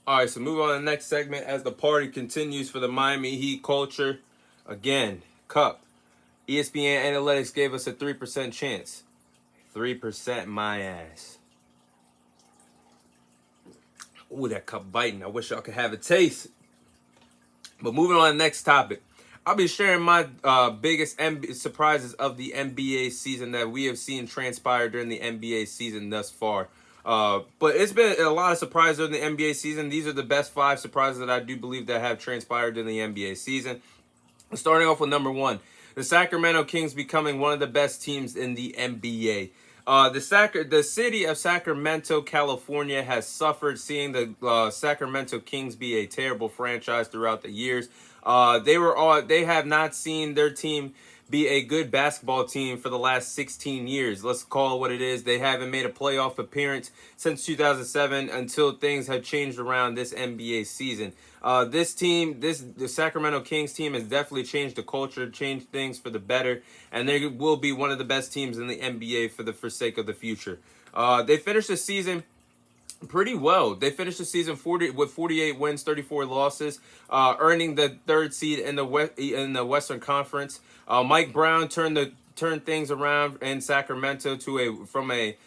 All right, so move on to the next segment as the party continues for the Miami Heat culture. Again, Cup. ESPN Analytics gave us a 3% chance. 3% my ass. Ooh, that cup biting. I wish y'all could have a taste. But moving on to the next topic. I'll be sharing my biggest surprises of the NBA season that we have seen transpire during the NBA season thus far. But it's been a lot of surprises during the NBA season. These are the best 5 surprises that I do believe that have transpired during the NBA season. Starting off with number 1, the Sacramento Kings becoming one of the best teams in the NBA. The city of Sacramento, California, has suffered seeing the Sacramento Kings be a terrible franchise throughout the years. They have not seen their team be a good basketball team for the last 16 years. Let's call it what it is. They haven't made a playoff appearance since 2007 until things have changed around this NBA season. The Sacramento Kings team has definitely changed the culture, changed things for the better, and they will be one of the best teams in the NBA for sake of the future. They finished the season pretty well. They finished the season 48 wins, 34 losses, earning the 3rd seed in the Western Conference. Mike Brown turned things around in Sacramento from a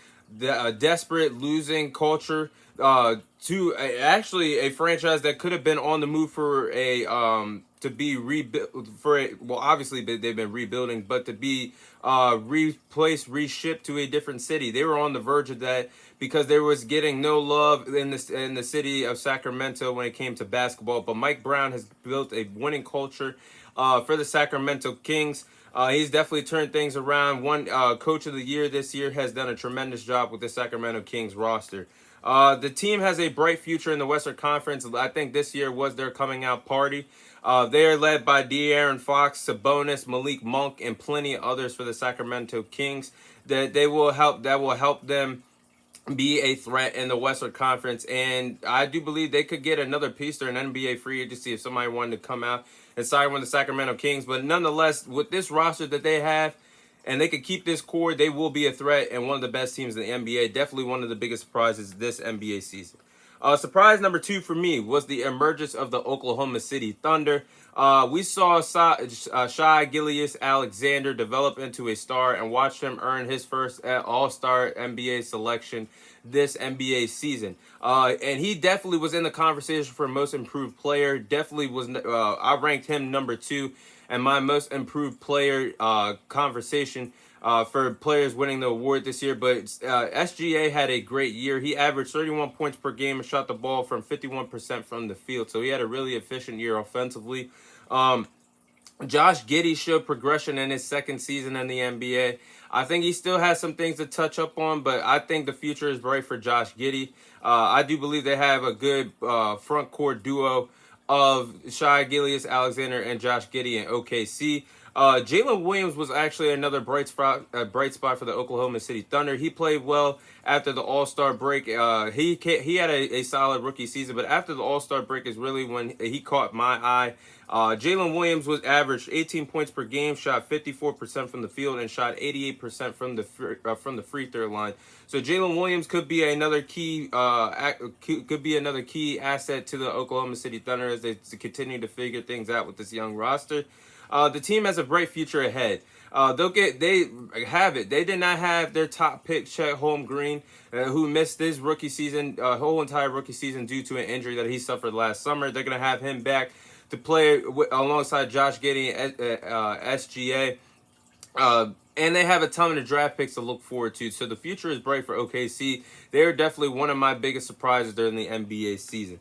desperate losing culture to actually a franchise that could have been on the move for a to be rebuilt well, obviously they've been rebuilding, but to be reshipped to a different city. They were on the verge of that because there was getting no love in the city of Sacramento when it came to basketball. But Mike Brown has built a winning culture for the Sacramento Kings. He's definitely turned things around. One Coach of the Year this year has done a tremendous job with the Sacramento Kings roster. The team has a bright future in the Western Conference. I think this year was their coming out party. They are led by De'Aaron Fox, Sabonis, Malik Monk, and plenty of others for the Sacramento Kings. That will help them be a threat in the Western Conference, and I do believe they could get another piece during NBA free agency if somebody wanted to come out and sign with the Sacramento Kings. But nonetheless, with this roster that they have, and they could keep this core, they will be a threat and one of the best teams in the NBA. Definitely one of the biggest surprises this NBA season. Surprise number 2 for me was the emergence of the Oklahoma City Thunder. We saw Shai Gilgeous-Alexander develop into a star and watched him earn his first All-Star NBA selection this NBA season. And he definitely was in the conversation for most improved player. Definitely was. I ranked him number 2 and my most improved player conversation for players winning the award this year. But SGA had a great year. He averaged 31 points per game and shot the ball from 51% from the field. So he had a really efficient year offensively. Josh Giddey showed progression in his 2nd season in the NBA. I think he still has some things to touch up on, but I think the future is bright for Josh Giddey. I do believe they have a good front court duo of Shai Gilgeous-Alexander and Josh Giddey in OKC. Jalen Williams was actually another bright spot for the Oklahoma City Thunder. He played well after the All-Star break. He had a solid rookie season, but after the All-Star break is really when he caught my eye. Jalen Williams was averaged 18 points per game, shot 54% from the field, and shot 88% from the free throw line. So Jalen Williams could be another key asset to the Oklahoma City Thunder as they continue to figure things out with this young roster. The team has a bright future ahead. They have it. They did not have their top pick, Chet Holmgren, who missed his rookie season, whole entire rookie season due to an injury that he suffered last summer. They're going to have him back to play alongside Josh Giddey and SGA. And they have a ton of draft picks to look forward to. So the future is bright for OKC. They're definitely one of my biggest surprises during the NBA season.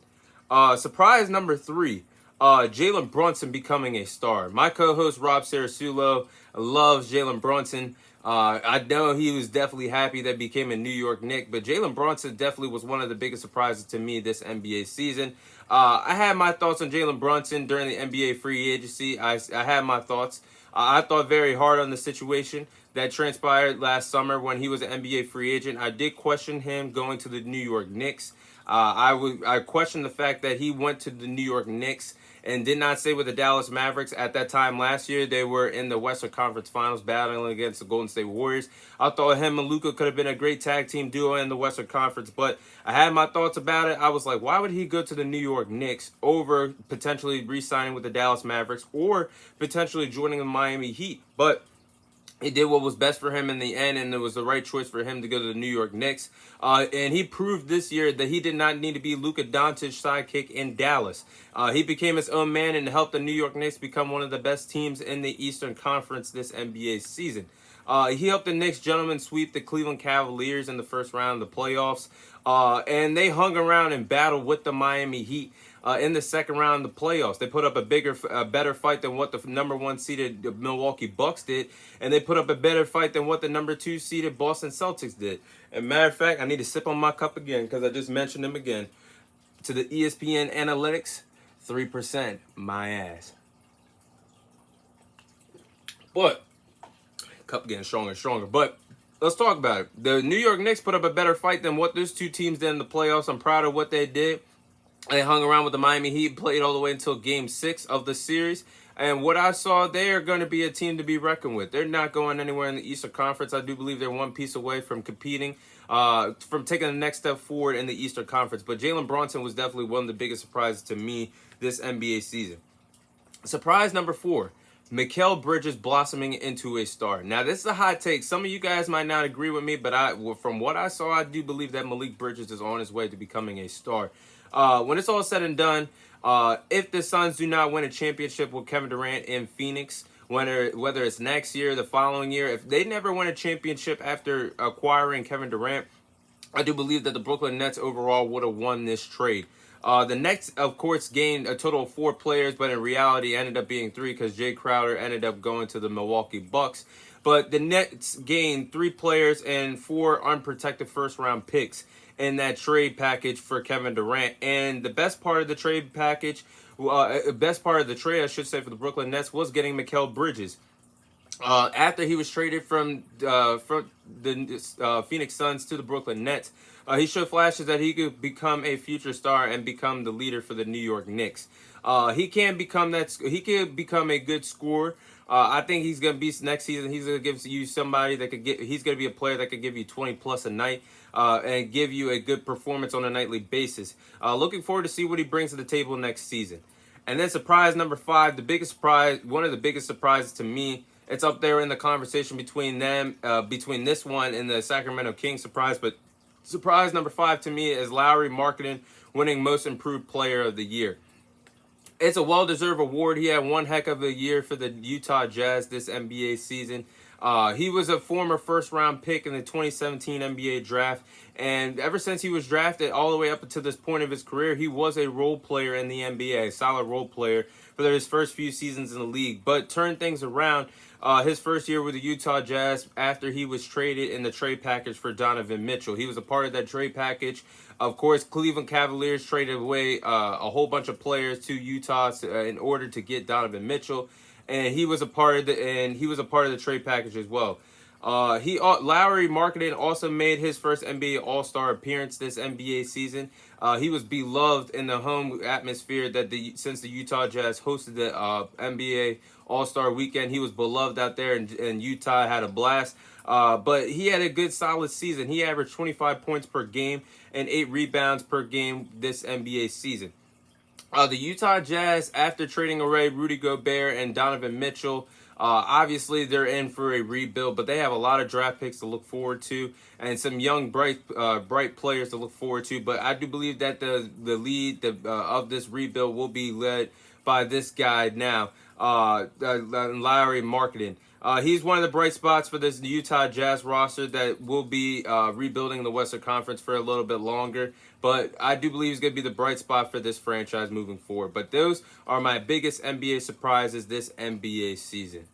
Surprise number 3. Jalen Brunson becoming a star. My co-host Rob Sarasulo loves Jalen Brunson. I know he was definitely happy that became a New York Knick, but Jalen Brunson definitely was one of the biggest surprises to me this NBA season. I had my thoughts on Jalen Brunson during the NBA free agency. I had my thoughts. I thought very hard on the situation that transpired last summer when he was an NBA free agent. I did question him going to the New York Knicks. I question the fact that he went to the New York Knicks and did not stay with the Dallas Mavericks. At that time last year, they were in the Western Conference Finals battling against the Golden State Warriors. I thought him and Luka could have been a great tag team duo in the Western Conference, but I had my thoughts about it. I was like, why would he go to the New York Knicks over potentially re-signing with the Dallas Mavericks or potentially joining the Miami Heat? But he did what was best for him in the end, and it was the right choice for him to go to the New York Knicks. And he proved this year that he did not need to be Luka Doncic's sidekick in Dallas. He became his own man and helped the New York Knicks become one of the best teams in the Eastern Conference this NBA season. He helped the Knicks gentlemen sweep the Cleveland Cavaliers in the first round of the playoffs. And they hung around and battled with the Miami Heat in the second round of the playoffs. They put up a better fight than what the number one seeded Milwaukee Bucks did, and they put up a better fight than what the number two seeded Boston Celtics did. And matter of fact, I need to sip on my cup again because I just mentioned them again. To the ESPN analytics, 3%, my ass. But cup getting stronger and stronger. But let's talk about it. The New York Knicks put up a better fight than what those two teams did in the playoffs. I'm proud of what they did. They hung around with the Miami Heat, played all the way until Game 6 of the series. And what I saw, they are going to be a team to be reckoned with. They're not going anywhere in the Eastern Conference. I do believe they're one piece away from competing, from taking the next step forward in the Eastern Conference. But Jalen Brunson was definitely one of the biggest surprises to me this NBA season. Surprise number 4. Mikal Bridges blossoming into a star. Now, this is a hot take. Some of you guys might not agree with me, but from what I saw, I do believe that Malik Bridges is on his way to becoming a star. When it's all said and done, if the Suns do not win a championship with Kevin Durant in Phoenix, whether it's next year, the following year, if they never win a championship after acquiring Kevin Durant, I do believe that the Brooklyn Nets overall would have won this trade. The Nets, of course, gained a total of 4 players, but in reality ended up being 3 because Jay Crowder ended up going to the Milwaukee Bucks. But the Nets gained 3 players and 4 unprotected first-round picks in that trade package for Kevin Durant. And the best part of the trade package, best part of the trade, I should say, for the Brooklyn Nets was getting Mikal Bridges. After he was traded from the Phoenix Suns to the Brooklyn Nets, he showed flashes that he could become a future star and become the leader for the New York Knicks. He can become that. He could become a good scorer. I think he's gonna be next season. He's gonna give you somebody that could get. He's gonna be a player that could give you 20 plus a night and give you a good performance on a nightly basis. Looking forward to see what he brings to the table next season. And then surprise number 5, the biggest surprise, one of the biggest surprises to me. It's up there in the conversation between them, between this one and the Sacramento Kings surprise. But surprise number 5 to me is Lauri Markkanen winning Most Improved Player of the Year. It's a well-deserved award. He had one heck of a year for the Utah Jazz this NBA season. He was a former first-round pick in the 2017 NBA draft, and ever since he was drafted all the way up to this point of his career, he was a role player in the NBA, a solid role player for his first few seasons in the league. But turned things around his first year with the Utah Jazz after he was traded in the trade package for Donovan Mitchell. He was a part of that trade package. Of course, Cleveland Cavaliers traded away a whole bunch of players to Utah in order to get Donovan Mitchell, and he was a part of the trade package as well. Lauri Markkanen also made his first NBA All-Star appearance this NBA season. He was beloved in the home atmosphere since the Utah Jazz hosted the NBA All-Star weekend. He was beloved out there, and Utah had a blast. But he had a good, solid season. He averaged 25 points per game and 8 rebounds per game this NBA season. The Utah Jazz, after trading away Rudy Gobert and Donovan Mitchell, obviously they're in for a rebuild, but they have a lot of draft picks to look forward to and some young, bright players to look forward to. But I do believe that the lead of this rebuild will be led by this guy now, Lauri Markkanen. He's one of the bright spots for this Utah Jazz roster that will be rebuilding the Western Conference for a little bit longer. But I do believe he's going to be the bright spot for this franchise moving forward. But those are my biggest NBA surprises this NBA season.